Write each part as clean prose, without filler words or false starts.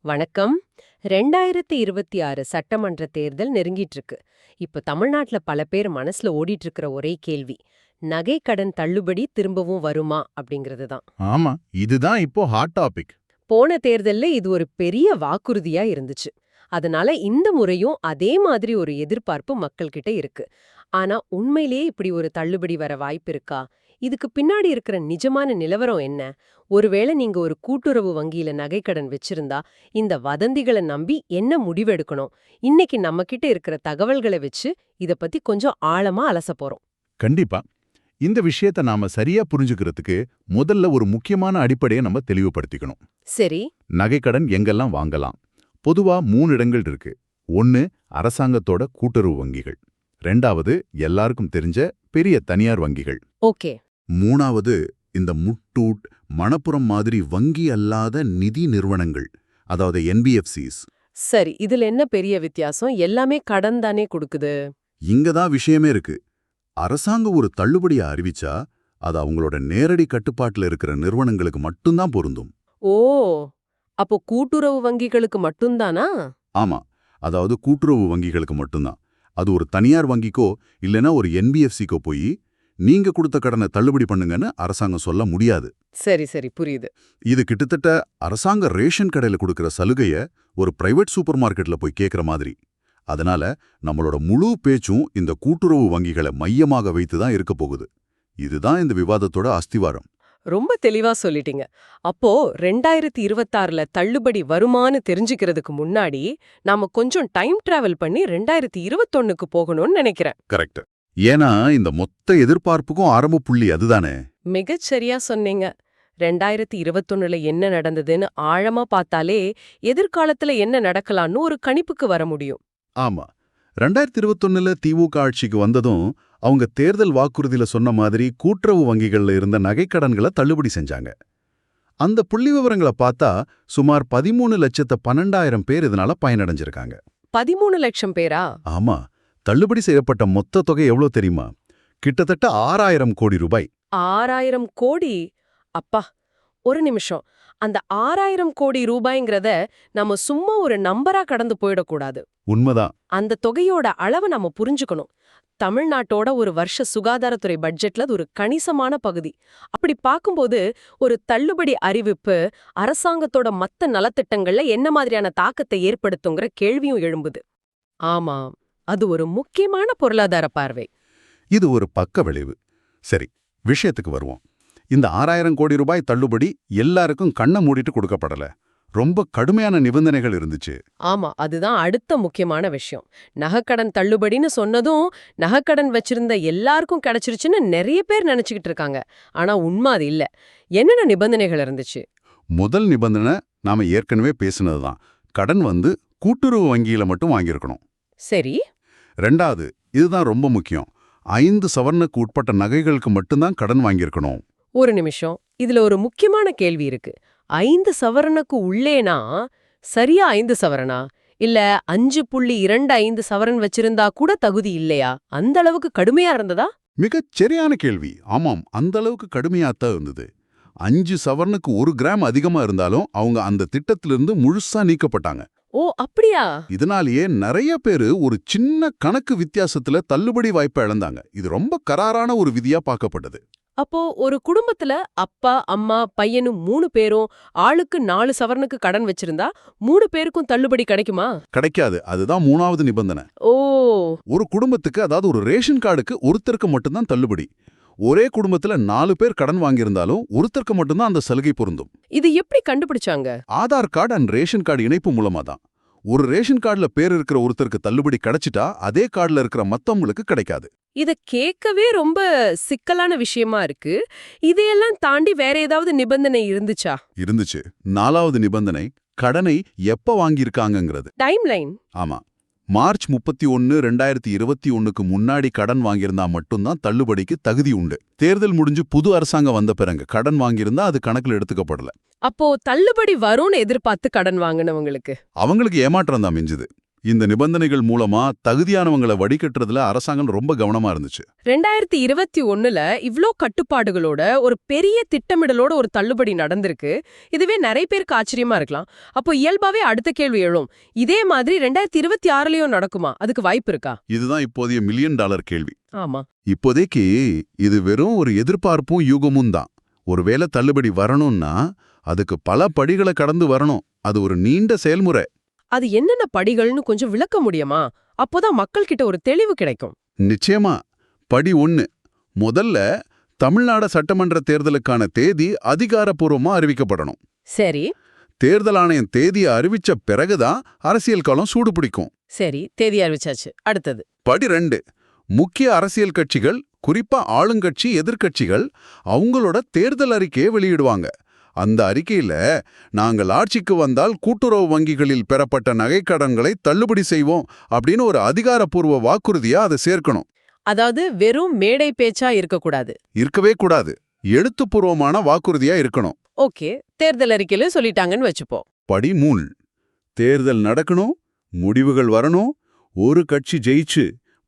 வணக்கம். 2026 சட்டமன்ற தேர்தல் நெருங்கிட்டு இருக்கு. இப்ப தமிழ்நாட்டுல பல பேர் மனசுல ஓடிட்டு இருக்கிற ஒரே கேள்வி, நகை கடன் தள்ளுபடி திரும்பவும் வருமா அப்படிங்கிறது தான். ஆமா, இதுதான் இப்போ ஹாட் டாபிக். போன தேர்தல்ல இது ஒரு பெரிய வாக்குறுதியா இருந்துச்சு. அதனால இந்த முறையும் அதே மாதிரி ஒரு எதிர்பார்ப்பு மக்கள்கிட்ட இருக்கு. ஆனா உண்மையிலேயே இப்படி ஒரு தள்ளுபடி வர வாய்ப்பு இருக்கா? இதுக்கு பின்னாடி இருக்கிற நிஜமான நிலவரம் என்ன? ஒருவேளை நீங்க ஒரு கூட்டுறவு வங்கியில நகைக்கடன் வச்சிருந்தா இந்த வதந்திகளை நம்பி என்ன முடிவெடுக்கணும்? இன்னைக்கு நம்ம கிட்ட இருக்கிற தகவல்களை வச்சு இத பத்தி கொஞ்சம் ஆழமா அலச போறோம். கண்டிப்பா. இந்த விஷயத்த நாம சரியா புரிஞ்சுக்கிறதுக்கு முதல்ல ஒரு முக்கியமான அடிப்படையை நம்ம தெளிவுபடுத்திக்கணும். சரி. நகைக்கடன் எங்கெல்லாம் வாங்கலாம்? பொதுவா 3 இடங்கள் இருக்கு. ஒன்னு, அரசாங்கத்தோட கூட்டுறவு வங்கிகள். 2வது, எல்லாருக்கும் தெரிஞ்ச பெரிய தனியார் வங்கிகள். ஓகே. 3வது, இந்த முட்டூட், மணப்புரம் மாதிரி வங்கி அல்லாத நிதி நிறுவனங்கள், அதாவது NBFCs. சரி, இதுல என்ன பெரிய வித்தியாசம்? எல்லாமே கடன் தானே கொடுக்குது. இங்கதான் விஷயமே இருக்கு. அரசாங்கம் ஒரு தள்ளுபடியை அறிவிச்சா அது அவங்களோட நேரடி கட்டுப்பாட்டுல இருக்கிற நிறுவனங்களுக்கு மட்டும்தான் பொருந்தும். ஓ, அப்போ கூட்டுறவு வங்கிகளுக்கு மட்டும்தானா? ஆமா, அதாவது கூட்டுறவு வங்கிகளுக்கு மட்டும்தான். அது ஒரு தனியார் வங்கிக்கோ இல்லைன்னா ஒரு NBFCக்கோ போய் நீங்க கொடுத்த கடனை தள்ளுபடி பண்ணுங்கன்னு அரசாங்கம் சொல்ல முடியாது. சரி சரி, புரியுது. இது கிட்டத்தட்ட அரசாங்க ரேஷன் கடையில கொடுக்கிற சலுகைய ஒரு பிரைவேட் சூப்பர் மார்க்கெட்ல போய் கேட்கிற மாதிரி. அதனால நம்மளோட முழு பேச்சும் இந்த கூட்டுறவு வங்கிகளை மையமாக வைத்து தான் இருக்க போகுது. இதுதான் இந்த விவாதத்தோட அஸ்திவாரம். ரொம்ப தெளிவா சொல்லிட்டீங்க. அப்போ 2026ல தள்ளுபடி வருமானு தெரிஞ்சுக்கிறதுக்கு முன்னாடி நாம கொஞ்சம் டைம் டிராவல் பண்ணி 2021க்கு போகணும்னு நினைக்கிறேன். கரெக்ட். ஏன்னா இந்த மொத்த எதிர்பார்ப்புக்கும் ஆரம்ப புள்ளி அதுதானே. மிகச்சரியா சொன்னீங்க. 2021ல என்ன நடந்ததுன்னு ஆழமா பார்த்தாலே எதிர்காலத்துல என்ன நடக்கலாம்னு ஒரு கணிப்புக்கு வர முடியும். ஆமா, 2021ல திமுக ஆட்சிக்கு வந்ததும் அவங்க தேர்தல் வாக்குறுதியில சொன்ன மாதிரி கூட்டுறவு வங்கிகள்ல இருந்த நகைக்கடன்களை தள்ளுபடி செஞ்சாங்க. அந்த புள்ளி விவரங்களை பார்த்தா சுமார் 13,12,000 பேர் இதனால பயனடைஞ்சிருக்காங்க. 13 லட்சம் பேரா? ஆமா, தள்ளுபடி செய்யப்பட்ட மொத்த தொகை எவ்வளவு தெரியுமா? கிட்டத்தட்ட 6,000 கோடி ரூபாய். 6,000 கோடி? அப்பா, ஒரு நிமிஷம். அந்த 6,000 கோடி ரூபாய்ங்கிறத நம்ம சும்மா ஒரு நம்பரா கடந்து போயிடக்கூடாது. உண்மைதான். அந்த தொகையோட அளவு நம்ம புரிஞ்சுக்கணும். தமிழ்நாட்டோட ஒரு வருஷ சுகாதாரத்துறை பட்ஜெட்ல அது ஒரு கணிசமான பகுதி. அப்படி பார்க்கும்போது ஒரு தள்ளுபடி அறிவிப்பு அரசாங்கத்தோட மத்த நலத்திட்டங்கள்ல என்ன மாதிரியான தாக்கத்தை ஏற்படுத்துங்கிற கேள்வியும் எழும்புது. ஆமா, அது ஒரு முக்கியமான பொருளாதார பார்வை. இது ஒரு பக்க விளைவு. சரி, விஷயத்துக்கு வருவோம். இந்த 6,000 கோடி ரூபாய் தள்ளுபடி எல்லாருக்கும் கண்ணை மூடிட்டு கொடுக்கப்படல. ரொம்ப கடுமையான நிபந்தனைகள் இருந்துச்சு. ஆமா, அதுதான் அடுத்த முக்கியமான விஷயம். நகைக்கடன் தள்ளுபடின்னு சொன்னதும் நகைக்கடன் வச்சிருந்த எல்லாருக்கும் கிடைச்சிருச்சுன்னு நிறைய பேர் நினைச்சுக்கிட்டு இருக்காங்க. ஆனா உண்மை அது இல்ல. என்னென்ன நிபந்தனைகள் இருந்துச்சு? முதல் நிபந்தனை நாம ஏற்கனவே பேசினதுதான். கடன் கூட்டுறவு வங்கியில மட்டும் வாங்கியிருக்கணும். சரி. 2வது, இதுதான் ரொம்ப முக்கியம். 5 சவரனுக்கு உட்பட்ட நகைகளுக்கு மட்டும்தான் கடன் வாங்கியிருக்கணும். ஒரு நிமிஷம், இதுல ஒரு முக்கியமான கேள்வி இருக்கு. 5 சவரனுக்கு உள்ளேனா சரியா 5 சவரனா? இல்ல 5.25 சவரன் வச்சிருந்தா கூட தகுதி இல்லையா? அந்த அளவுக்கு கடுமையா இருந்ததா? மிகச் சரியான கேள்வி. ஆமாம், அந்த அளவுக்கு கடுமையாத்தான் இருந்தது. 5 சவரனுக்கு 1 கிராம் அதிகமா இருந்தாலும் அவங்க அந்த திட்டத்திலிருந்து முழுசா நீக்கப்பட்டாங்க. ஓ, அப்படியா? இதனாலேயே நிறைய பேரு ஒரு சின்ன கணக்கு வித்தியாசத்துல தள்ளுபடி வாய்ப்பை இழந்தாங்க. இது ரொம்ப கராரான ஒரு விதியா பார்க்கப்பட்டது. அப்போ ஒரு குடும்பத்துல அப்பா, அம்மா, பையனும் 3 பேரும் ஆளுக்கு 4 சவரனுக்கு கடன் வச்சிருந்தா 3 பேருக்கும் தள்ளுபடி கிடைக்குமா? கிடைக்காது. அதுதான் 3வது நிபந்தனை. ஓ. ஒரு குடும்பத்துக்கு, அதாவது ஒரு ரேஷன் கார்டுக்கு ஒருத்தருக்கு மட்டும்தான் தள்ளுபடி. ஒரே குடும்பத்துல 4 பேர் கடன் வாங்கியிருந்தாலும் ஒருத்தருக்கு மட்டும்தான் அந்த சலுகை பொருந்தும். இது எப்படி கண்டுபிடிச்சாங்க? Aadhaar card and ration card இணைப்பு மூலமா தான். ஒரு ரேஷன் கார்டுல பேர் இருக்கிற ஒருத்தருக்கு தள்ளுபடி கிடைச்சிட்டா அதே கார்டுல இருக்கிற மத்தவங்களுக்கு கிடைக்காது. இத கேட்கவே ரொம்ப சிக்கலான விஷயமா இருக்கு. இதையெல்லாம் தாண்டி வேற ஏதாவது நிபந்தனை இருந்துச்சா? இருந்துச்சு. 4வது நிபந்தனை கடனை எப்ப வாங்கியிருக்காங்கங்கிறது. டைம்லைன். ஆமா, மார்ச் 31, 2021க்கு முன்னாடி கடன் வாங்கியிருந்தா மட்டும்தான் தள்ளுபடிக்கு தகுதி உண்டு. தேர்தல் முடிஞ்சு புது அரசாங்கம் வந்த பிறகு கடன் வாங்கியிருந்தா அது கணக்குல எடுத்துக்கப்படல. அப்போ தள்ளுபடி வரும்னு எதிர்பார்த்து கடன் வாங்கினவங்களுக்கு அவங்களுக்கு ஏமாற்றம் தான் மிஞ்சுது. இந்த நிபந்தனைகள் மூலமா தகுதியானவங்களை வடிகட்டுறதுல அரசாங்கம் ரொம்ப கவனமா இருந்துச்சு. 2021ல இவ்ளோ கட்டுப்பாடுகளோட ஒரு பெரிய திட்டமிடலோட ஒரு தள்ளுபடி நடந்திருக்கு. இதுவே நிறைய பேருக்கு ஆச்சரியமா இருக்கலாம். அப்போ இயல்பாவே அடுத்த கேள்வி எழும். இதே மாதிரி 2026லயும் நடக்குமா? அதுக்கு வாய்ப்பு இருக்கா? இதுதான் இப்போதைய மில்லியன் டாலர் கேள்வி. ஆமா. இப்போதைக்கு இது வெறும் ஒரு எதிர்பார்ப்பும் யூகமும் தான். ஒருவேளை தள்ளுபடி வரணும்னா அதுக்கு பல படிகளை கடந்து வரணும். அது ஒரு நீண்ட செயல்முறை. அது என்னென்ன படிகள்னு கொஞ்சம் விளக்க முடியுமா? அப்போதான் மக்கள் கிட்ட ஒரு தெளிவு கிடைக்கும். நிச்சயமா. படி 1. முதல்ல தமிழ்நாடு சட்டமன்ற தேர்தலுக்கான தேதி அதிகாரப்பூர்வமா அறிவிக்கப்படணும். சரி தேர்தல் ஆணையம் தேதியை அறிவிச்ச பிறகுதான் அரசியல் காலம் சூடு பிடிக்கும். சரி தேதி அறிவிச்சாச்சு. அடுத்தது படி 2. முக்கிய அரசியல் கட்சிகள், குறிப்பா ஆளுங்கட்சி எதிர்க்கட்சிகள் அவங்களோட தேர்தல் அறிக்கையை வெளியிடுவாங்க. அந்த அறிக்கையில நாங்கள் ஆட்சிக்கு வந்தால் கூட்டுறவு வங்கிகளில் பெறப்பட்ட நகைக்கடன்களை தள்ளுபடி செய்வோம் அப்படின்னு ஒரு அதிகாரப்பூர்வ வாக்குறுதியா அதை சேர்க்கணும். அதாவது வெறும் மேடை பேச்சா இருக்கக்கூடாது. இருக்கவே கூடாது. எழுத்துப்பூர்வமான வாக்குறுதியா இருக்கணும். ஓகே, தேர்தல் அறிக்கையில சொல்லிட்டாங்கன்னு வச்சுப்போம். படி 3. தேர்தல் நடக்கணும், முடிவுகள் வரணும், ஒரு கட்சி ஜெயிச்சு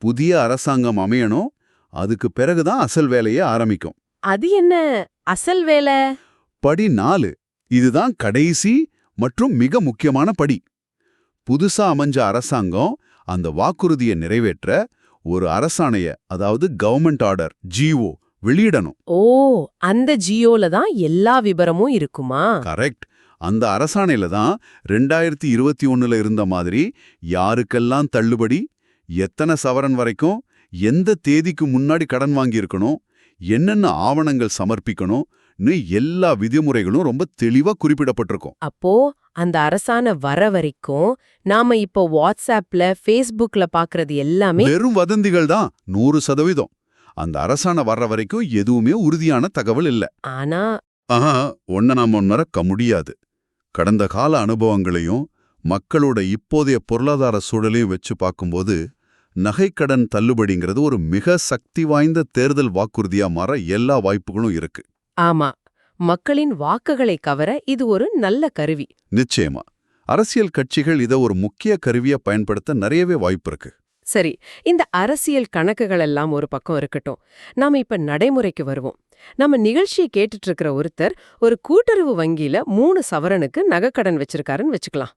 புதிய அரசாங்கம் அமையணும். அதுக்கு பிறகுதான் அசல் வேலையே ஆரம்பிக்கும். அது என்ன அசல் வேலை? படி 4. இதுதான் கடைசி மற்றும் மிக முக்கியமான படி. புதுசா அமைஞ்ச அரசாங்கம் அந்த வாக்குறுதியை நிறைவேற்ற ஒரு அரசாணைய, அதாவது கவர்மெண்ட் ஆர்டர் GO வெளியிடணும். ஓ, அந்த ஜியோல தான் எல்லா விபரமும் இருக்குமா? கரெக்ட். அந்த அரசாணையில தான் 2021ல இருந்த மாதிரி யாருக்கெல்லாம் தள்ளுபடி, எத்தனை சவரன் வரைக்கும், எந்த தேதிக்கு முன்னாடி கடன் வாங்கியிருக்கணும், என்னென்ன ஆவணங்கள் சமர்ப்பிக்கணும்னு எல்லா விதிமுறைகளும் ரொம்ப தெளிவா குறிப்பிடப்பட்டிருக்கும். அப்போ அந்த அரசாணை வர வரைக்கும் நாம இப்போ வாட்ஸ்ஆப்ல ஃபேஸ்புக்ல பாக்குறது எல்லாமே வெறும் வதந்திகள் தான். 100%. அந்த அரசாணை வர்ற வரைக்கும் எதுவுமே உறுதியான தகவல் இல்ல. ஆனா ஒன்ன நாம மறக்க முடியாது. கடந்த கால அனுபவங்களையும் மக்களோட இப்போதைய பொருளாதார சூழலையும் வச்சு பார்க்கும்போது நகைக்கடன் தள்ளுபடிங்கிறது ஒரு மிக சக்தி வாய்ந்த தேர்தல் வாக்குறுதியா மாற எல்லா வாய்ப்புகளும் இருக்கு. ஆமா, மக்களின் வாக்குகளை கவர இது ஒரு நல்ல கருவி. நிச்சயமா. அரசியல் கட்சிகள் இதை ஒரு முக்கிய கருவியா பயன்படுத்த நிறையவே வாய்ப்பு இருக்கு. சரி, இந்த அரசியல் கணக்குகள் எல்லாம் ஒரு பக்கம் இருக்கட்டும். நாம இப்ப நடைமுறைக்கு வருவோம். நம்ம நிகழ்ச்சியை கேட்டுட்டு இருக்கிற ஒருத்தர் ஒரு கூட்டுறவு வங்கியில 3 சவரனுக்கு நகைக்கடன் வச்சிருக்காருன்னு வச்சுக்கலாம்.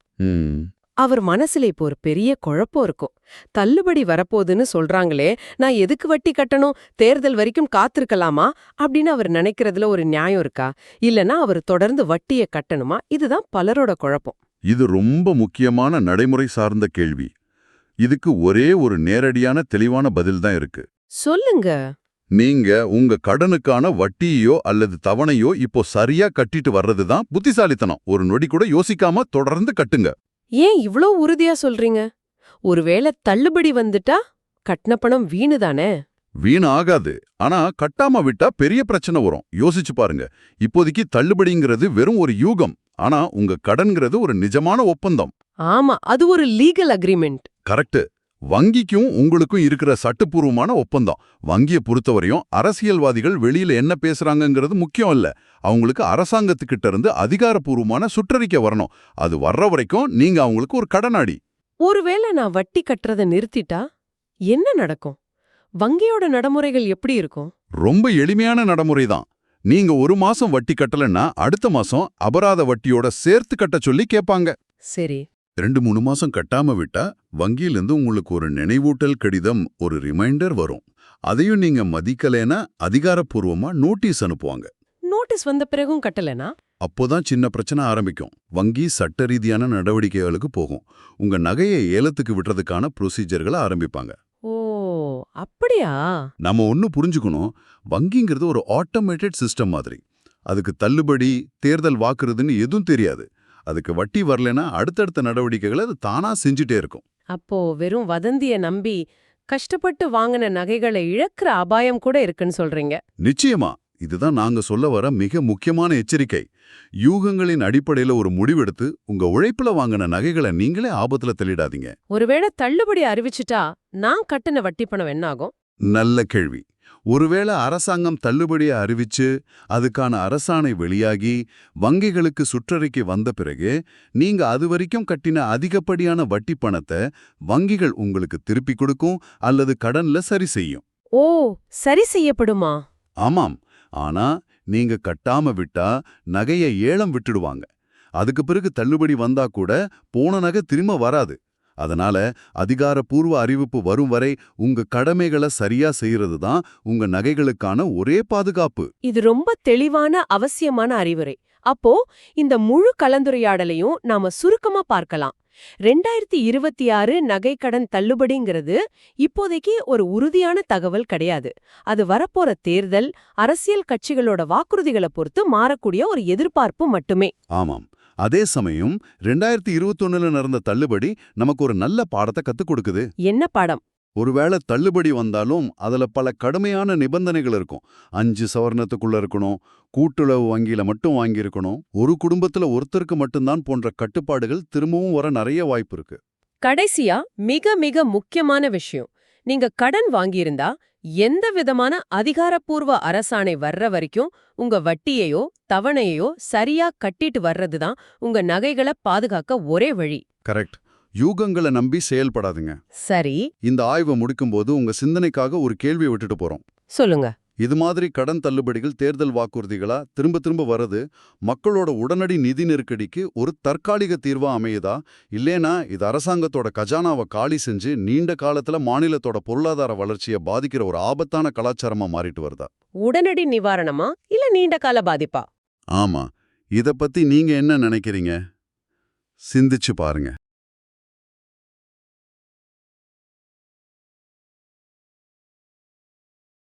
அவர் மனசுல இப்போ ஒரு பெரிய குழப்பம் இருக்கும். தள்ளுபடி வரப்போகுதுன்னு சொல்றாங்களே, நான் எதுக்கு வட்டி கட்டணும், தேர்தல் வரைக்கும் காத்திருக்கலாமா அப்படின்னு அவர் நினைக்கிறதுல ஒரு நியாயம் இருக்கா? இல்லனா அவர் தொடர்ந்து வட்டியை கட்டணுமா? இதுதான் பலரோட குழப்பம். இது ரொம்ப முக்கியமான நடைமுறை சார்ந்த கேள்வி. இதுக்கு ஒரே ஒரு நேரடியான தெளிவான பதில் தான் இருக்கு. சொல்லுங்க. நீங்க உங்க கடனுக்கான வட்டியோ அல்லது தவணையோ இப்போ சரியா கட்டிட்டு வர்றதுதான் புத்திசாலித்தனம். ஒரு நொடி கூட யோசிக்காம தொடர்ந்து கட்டுங்க. ஏன் இவ்ளோ உறுதியா சொல்றீங்க? ஒருவேளை தள்ளுபடி வந்துட்டா கட்டின பணம் வீணுதானே? வீண் ஆகாது. ஆனா கட்டாம விட்டா பெரிய பிரச்சனை வரும். யோசிச்சு பாருங்க. இப்போதைக்கு தள்ளுபடிங்கிறது வெறும் ஒரு யூகம். ஆனா உங்க கடன்கிறது ஒரு நிஜமான ஒப்பந்தம். ஆமா, அது ஒரு லீகல் அக்ரிமெண்ட். கரெக்ட். வங்கிக்கும் உங்களுக்கும் இருக்கிற சட்டப்பூர்வமான ஒப்பந்தம். வங்கியை பொறுத்தவரையும் அரசியல்வாதிகள் வெளியில என்ன பேசுறாங்கங்கிறது முக்கியம் இல்ல. அவங்களுக்கு அரசாங்கத்துக்கிட்ட இருந்து அதிகாரப்பூர்வமான சுற்றறிக்கை வரணும். அது வர்ற வரைக்கும் நீங்க அவங்களுக்கு ஒரு கடனாடி. ஒருவேளை நான் வட்டி கட்டுறத நிறுத்திட்டா என்ன நடக்கும்? வங்கியோட நடைமுறைகள் எப்படி இருக்கும்? ரொம்ப எளிமையான நடைமுறை தான். நீங்க ஒரு மாசம் வட்டி கட்டலன்னா அடுத்த மாசம் அபராத வட்டியோட சேர்த்து கட்ட சொல்லி கேட்பாங்க. சரி. 2-3 மாசம் கட்டாம விட்டா வங்கியிலிருந்து உங்களுக்கு ஒரு நினைவூட்டல் கடிதம், ஒரு ரிமைண்டர் வரும். அதையும் நீங்க மதிக்கலைன்னா அதிகாரப்பூர்வமா நோட்டீஸ் அனுப்புவாங்க. நோட்டீஸ் வந்த பிறகும் கட்டலனா? அப்போதான் சின்ன பிரச்சனை ஆரம்பிக்கும். வங்கி சட்ட ரீதியான நடவடிக்கைகளுக்கு போகும். உங்க நகையை ஏலத்துக்கு விடுறதுக்கான ப்ரொசீஜர்களை ஆரம்பிப்பாங்க. ஓ, அப்படியா? நம்ம ஒன்னு புரிஞ்சுக்கணும். வங்கிங்கிறது ஒரு ஆட்டோமேட்டட் சிஸ்டம் மாதிரி. அதுக்கு தள்ளுபடி, தேர்தல் வாக்குறுதின்னு எதுவும் தெரியாது. அதுக்கு வட்டி வரலனா அடுத்தடுத்த நடவடிக்கைகளை அது தானா செஞ்சுட்டே இருக்கும். அப்போ வெறும் வதந்திய நம்பி கஷ்டப்பட்டு வாங்கின நகைகளை இழக்கிற அபாயம் கூட இருக்குன்னு சொல்றீங்க. நிச்சயமா. இதுதான் நாங்க சொல்ல வர மிக முக்கியமான எச்சரிக்கை. யூகங்களின் அடிப்படையில ஒரு முடிவெடுத்து உங்க உழைப்புல வாங்கின நகைகளை நீங்களே ஆபத்துல தள்ளிடாதீங்க. ஒருவேளை தள்ளுபடி அறிவிச்சுட்டா நான் கட்டின வட்டி பணம் என்ன ஆகும்? நல்ல கேள்வி. ஒருவேளை அரசாங்கம் தள்ளுபடியை அறிவிச்சு அதுக்கான அரசாணை வெளியாகி வங்கிகளுக்கு சுற்றறிக்கை வந்த பிறகு நீங்க அதுவரைக்கும் கட்டின அதிகப்படியான வட்டி பணத்தை வங்கிகள் உங்களுக்கு திருப்பி கொடுக்கும் அல்லது கடன்ல சரி செய்யும். ஓ, சரி செய்யப்படுமா? ஆமாம். ஆனா நீங்க கட்டாம விட்டா நகையை ஏலம் விட்டுடுவாங்க. அதுக்கு பிறகு தள்ளுபடி வந்தா கூட போன நகை திரும்ப வராது. அதனால அதிகாரப்பூர்வ அறிவிப்பு வரும் வரை உங்க கடமைகளை சரியா செய்யறது தான் உங்க நகைகளுக்கான ஒரே பாதுகாப்பு. இது ரொம்ப தெளிவான அவசியமான அறிவுரை. அப்போ இந்த முழு கலந்துரையாடலையும் நாம சுருக்கமா பார்க்கலாம். 2026 நகைக்கடன் தள்ளுபடிங்கிறது இப்போதைக்கு ஒரு உறுதியான தகவல் கிடையாது. அது வரப்போற தேர்தல், அரசியல் கட்சிகளோட வாக்குறுதிகளை பொறுத்து மாறக்கூடிய ஒரு எதிர்பார்ப்பு மட்டுமே. ஆமாம். அதே சமயம் 2021ல நடந்த தள்ளுபடி நமக்கு ஒரு நல்ல பாடத்தை கத்துக் கொடுக்குது. என்ன பாடம்? ஒருவேளை தள்ளுபடி வந்தாலும் அதுல பல கடுமையான நிபந்தனைகள் இருக்கும். 5 சவரனத்துக்குள்ள இருக்கணும், கூட்டுறவு வங்கியில மட்டும் வாங்கியிருக்கணும், ஒரு குடும்பத்துல ஒருத்தருக்கு மட்டும்தான் போன்ற கட்டுப்பாடுகள் திரும்பவும் வர நிறைய வாய்ப்பு இருக்கு. கடைசியா மிக மிக முக்கியமான விஷயம், நீங்க கடன் வாங்கியிருந்தா எந்த விதமான அதிகாரப்பூர்வ அரசாணை வர்ற வரைக்கும் உங்க வட்டியையோ தவணையையோ சரியா கட்டிட்டு வர்றதுதான் உங்க நகைகளை பாதுகாக்க ஒரே வழி. கரெக்ட். யூகங்களை நம்பி செயல்படாதுங்க. சரி, இந்த ஆய்வை முடிக்கும்போது உங்க சிந்தனைக்காக ஒரு கேள்வியை விட்டுட்டு போறோம். சொல்லுங்க. இது மாதிரி கடன் தள்ளுபடிகள் தேர்தல் வாக்குறுதிகளா திரும்ப திரும்ப வருது மக்களோட உடனடி நிதி நெருக்கடிக்கு ஒரு தற்காலிக தீர்வா அமையுதா, இல்லேனா இது அரசாங்கத்தோட கஜானாவை காலி செஞ்சு நீண்ட காலத்துல மாநிலத்தோட பொருளாதார வளர்ச்சியை பாதிக்கிற ஒரு ஆபத்தான கலாச்சாரமா மாறிட்டு வருதா? உடனடி நிவாரணமா இல்ல நீண்ட கால பாதிப்பா? ஆமா, இத பத்தி நீங்க என்ன நினைக்கிறீங்க? சிந்திச்சு பாருங்க.